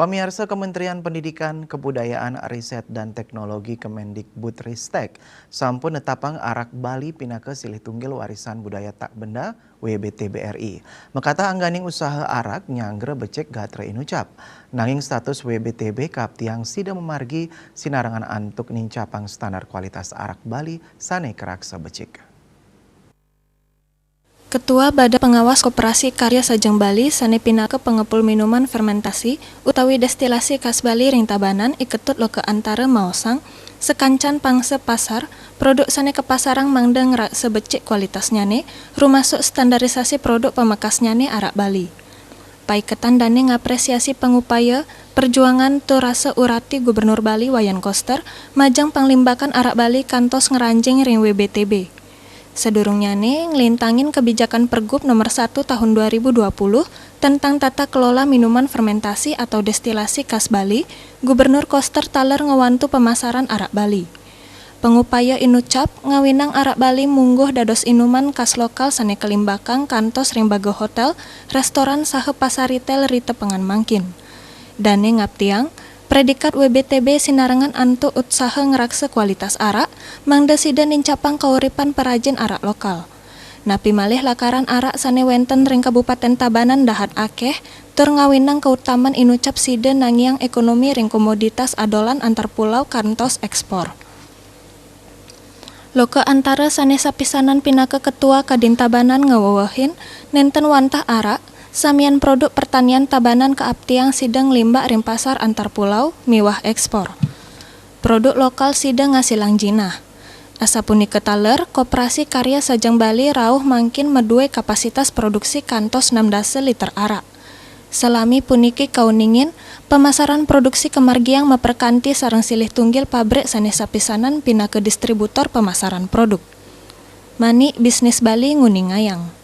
Pamirsa Kementerian Pendidikan, Kebudayaan, Riset dan Teknologi Kemendikbudristek sampun netapang arak Bali pinaka silih tunggil warisan budaya tak benda WBT BRI. Mekata angganing usaha arak nyanggre becek gatre inucap. Nanging status WBTB kaptiang sida memargi sinarangan antuk nincapang standar kualitas arak Bali sane keraksa becek. Ketua Badan Pengawas Koperasi Karya Sajang Bali sane pinake pengepul minuman fermentasi utawi destilasi khas Bali ring tabanan iketut lo ke antara maosang sekancan pangse pasar produk sane kepasarang mangdeng rak sebecik kualitasnya ne rumasuk standarisasi produk pemekasnya ne arak Bali. Paiketan dane ngapresiasi pengupaya perjuangan tu rasa urati Gubernur Bali Wayan Koster majang panglimbakan arak Bali kantos ngeranjing ring WBTB. Sedurungnya nih ngelintangin kebijakan Pergub nomor 1 tahun 2020 tentang tata kelola minuman fermentasi atau destilasi khas Bali, Gubernur Koster taler ngewantu pemasaran arak Bali. Pengupaya inucap ngawinang arak Bali mungguh dados inuman khas lokal sane kelimbakang kantos ring bago hotel, restoran saha pasar retail rite pengan mangkin. Dane ngaptiang predikat WBTB sinarangan antu usaha ngeraksa kualitas arak, mangda sida nincapang kauripan perajin arak lokal. Napi malih lakaran arak sane wenten ring Kabupaten Tabanan dahat akeh, tur ngawinang keutaman inucap sida nangiang ekonomi ring komoditas adolan antar pulau kantos ekspor. Loke antara sane sapisanan pinake ketua Kadin Tabanan ngawawahin, nenten wantah arak, samian produk pertanian Tabanan keaptiang sidang limbak ring pasar antar pulau miwah ekspor. Produk lokal sidang ngasilang jinah. Asapuni ketaler, Koperasi Karya Sajang Bali rauh mangkin medue kapasitas produksi kantos 16 liter arak. Selami puniki kauningin, pemasaran produksi kemargiang meperkanti sareng silih tunggil pabrik sane sapisanan pinake distributor pemasaran produk. Mani bisnis Bali nguning ngayang.